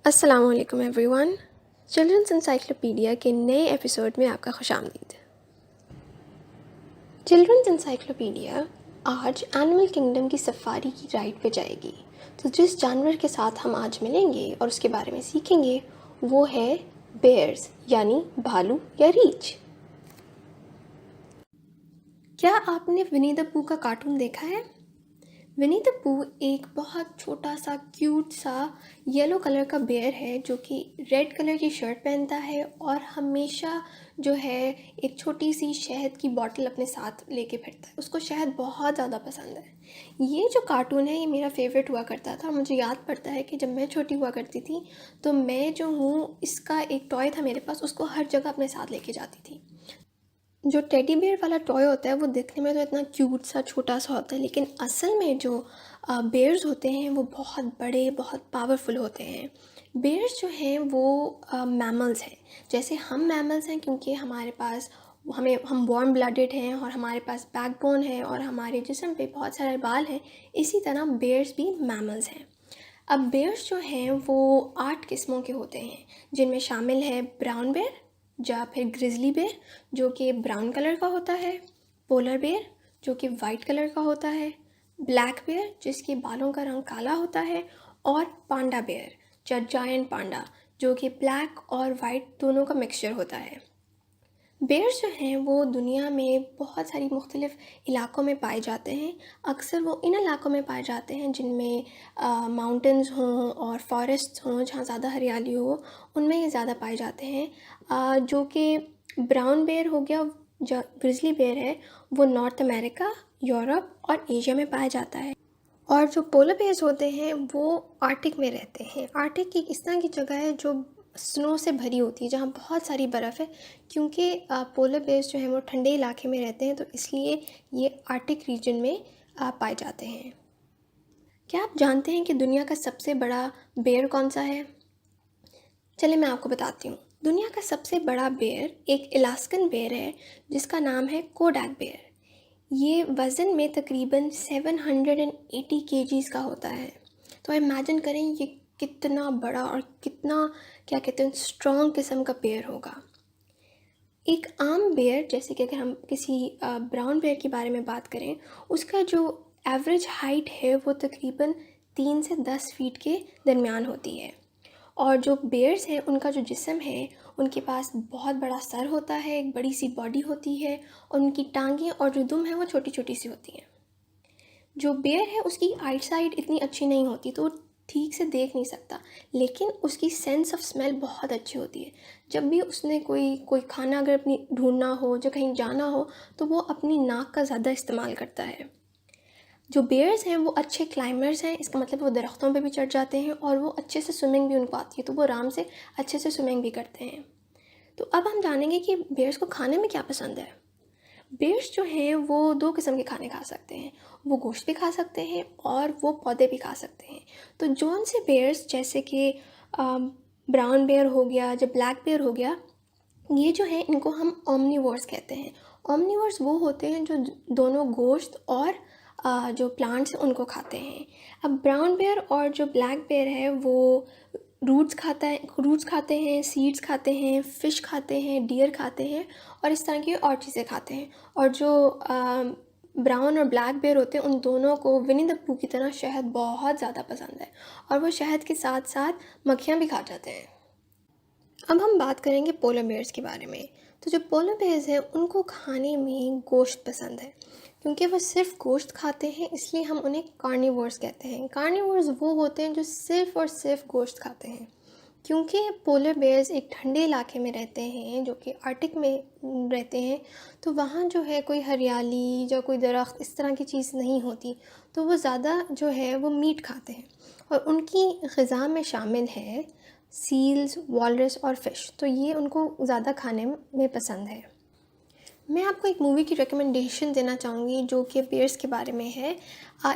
अस्सलामु अलैकुम everyone. Children's encyclopedia के नए एपिसोड में आपका खुशामदीद। चिल्ड्रंस इंसाइक्लोपीडिया आज एनिमल किंगडम की सफारी की राइड पे जाएगी। तो जिस जानवर के साथ हम आज मिलेंगे और उसके बारे में सीखेंगे वो है बेयर्स यानी भालू या रीछ। क्या आपने विनी द पूह का कार्टून देखा है? विनी द पूह एक बहुत छोटा सा क्यूट सा येलो कलर का बेयर है जो कि रेड कलर की शर्ट पहनता है और हमेशा जो है एक छोटी सी शहद की बॉटल अपने साथ लेके फिरता है। उसको शहद बहुत ज़्यादा पसंद है। ये जो कार्टून है ये मेरा फेवरेट हुआ करता था। मुझे याद पड़ता है कि जब मैं छोटी हुआ करती थी तो मैं जो हूँ इसका एक टॉय था मेरे पास, उसको हर जगह अपने साथ लेके जाती थी। जो टेडी बेयर वाला टॉय होता है वो दिखने में तो इतना क्यूट सा छोटा सा होता है, लेकिन असल में जो बेयर्स होते हैं वो बहुत बड़े, बहुत पावरफुल होते हैं। बेयर्स जो हैं वो मैमल्स हैं, जैसे हम मैमल्स हैं क्योंकि हमारे पास हम वार्म ब्लडेड हैं और हमारे पास बैकबोन है और हमारे जिस्म पे बहुत सारे बाल हैं। इसी तरह बेयर्स भी मैमल्स हैं। अब बेयर्स जो हैं वो 8 किस्मों के होते हैं, जिनमें शामिल है ब्राउन बेयर या फिर ग्रिजली बेयर जो कि ब्राउन कलर का होता है, पोलर बेयर जो कि वाइट कलर का होता है, ब्लैक बेयर जिसके बालों का रंग काला होता है, और पांडा बेयर या जायंट पांडा जो कि ब्लैक और वाइट दोनों का मिक्सचर होता है। बेयर्स जो हैं वो दुनिया में बहुत सारी मुख्तलिफ़ इलाक़ों में पाए जाते हैं। अक्सर वो इन इलाक़ों में पाए जाते हैं जिनमें माउंटेन्स हों और फॉरेस्ट हों, जहाँ ज़्यादा हरियाली हो, उनमें ये ज़्यादा पाए जाते हैं। जो कि ब्राउन बेयर हो गया, जो ग्रिजली बेयर है वो नॉर्थ अमेरिका, यूरोप और एशिया में पाया जाता है। और जो पोलर बेयर्स होते हैं वो आर्टिक में रहते हैं। आर्टिक एक इस तरह की जगह है जो स्नो से भरी होती है, जहाँ बहुत सारी बर्फ़ है। क्योंकि पोलर बेयर्स जो हैं वो ठंडे इलाके में रहते हैं तो इसलिए ये आर्टिक रीजन में पाए जाते हैं। क्या आप जानते हैं कि दुनिया का सबसे बड़ा बेयर कौन सा है? चलिए मैं आपको बताती हूँ। दुनिया का सबसे बड़ा बेयर एक अलास्कन बेयर है जिसका नाम है कोडाक बेयर। ये वज़न में तकरीबन 780 केजीज़ का होता है। तो इमेजिन करें ये कितना बड़ा और कितना क्या कहते हैं स्ट्रॉन्ग किस्म का बेयर होगा। एक आम बेयर, जैसे कि अगर हम किसी ब्राउन बेयर के बारे में बात करें, उसका जो एवरेज हाइट है वो तकरीबन 3 से 10 फीट के दरमियान होती है। और जो बेयर्स हैं उनका जो जिस्म है, उनके पास बहुत बड़ा सर होता है, एक बड़ी सी बॉडी होती है और उनकी टांगें और जो दुम है वो छोटी छोटी सी होती हैं। जो बेयर है उसकी आइट साइड इतनी अच्छी नहीं होती तो ठीक से देख नहीं सकता, लेकिन उसकी सेंस ऑफ स्मेल बहुत अच्छी होती है। जब भी उसने कोई खाना अगर अपनी ढूंढना हो, जो कहीं जाना हो, तो वो अपनी नाक का ज़्यादा इस्तेमाल करता है। जो बेयर्स हैं वो अच्छे क्लाइंबर्स हैं, इसका मतलब वो दरख्तों पे भी चढ़ जाते हैं और वो अच्छे से स्विमिंग भी उनको आती है, तो वो आराम से अच्छे से स्विमिंग भी करते हैं। तो अब हम जानेंगे कि बेयर्स को खाने में क्या पसंद है। बेयर्स जो हैं वो 2 किस्म के खाने खा सकते हैं, वो गोश्त भी खा सकते हैं और वो पौधे भी खा सकते हैं। तो जौन से बेयर्स, जैसे कि ब्राउन बेयर हो गया, जो ब्लैक बेयर हो गया, ये जो है इनको हम ओमनीवोर्स कहते हैं। ओमनीवोर्स वो होते हैं जो दोनों गोश्त और जो प्लांट्स हैं उनको खाते हैं। अब ब्राउन बेयर और जो ब्लैक बेयर है वो रूट्स खाते हैं, सीड्स खाते हैं, फ़िश खाते हैं, डियर खाते हैं और इस तरह की और चीज़ें खाते हैं। और जो ब्राउन और ब्लैक बेयर होते हैं उन दोनों को विनी द पूह की तरह शहद बहुत ज़्यादा पसंद है और वो शहद के साथ साथ मक्खियाँ भी खा जाते हैं। अब हम बात करेंगे पोलर बेयर्स के बारे में। तो जो पोलर बेयर्स हैं उनको खाने में गोश्त पसंद है। क्योंकि वो सिर्फ गोश्त खाते हैं इसलिए हम उन्हें कार्निवोर्स कहते हैं। कार्निवोर्स वो होते हैं जो सिर्फ़ और सिर्फ गोश्त खाते हैं। क्योंकि पोलर बेयर्स एक ठंडे इलाके में रहते हैं जो कि आर्टिक में रहते हैं, तो वहाँ जो है कोई हरियाली या कोई दरख्त इस तरह की चीज़ नहीं होती, तो वो ज़्यादा जो है वो मीट खाते हैं। और उनकी ग़िज़ा में शामिल है सील्स, वॉलरस और फ़िश, तो ये उनको ज़्यादा खाने में पसंद है। मैं आपको एक मूवी की रिकमेंडेशन देना चाहूँगी जो कि बेयर्स के बारे में है।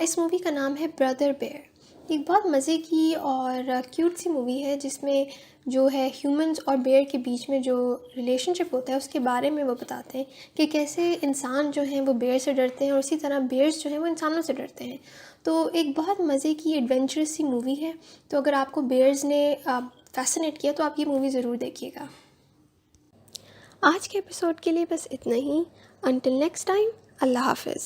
इस मूवी का नाम है ब्रदर बेयर। एक बहुत मज़े की और क्यूट सी मूवी है जिसमें जो है ह्यूमंस और बेयर के बीच में जो रिलेशनशिप होता है उसके बारे में वो बताते हैं कि कैसे इंसान जो हैं वो बेयर से डरते हैं और इसी तरह बेयर्स जो हैं वो इंसानों से डरते हैं। तो एक बहुत मज़े की एडवेंचरस सी मूवी है। तो अगर आपको बेयर्स ने फैसिनेट किया तो आप ये मूवी ज़रूर देखिएगा। आज के एपिसोड के लिए बस इतना ही। अंटिल नेक्स्ट टाइम, अल्लाह हाफिज़।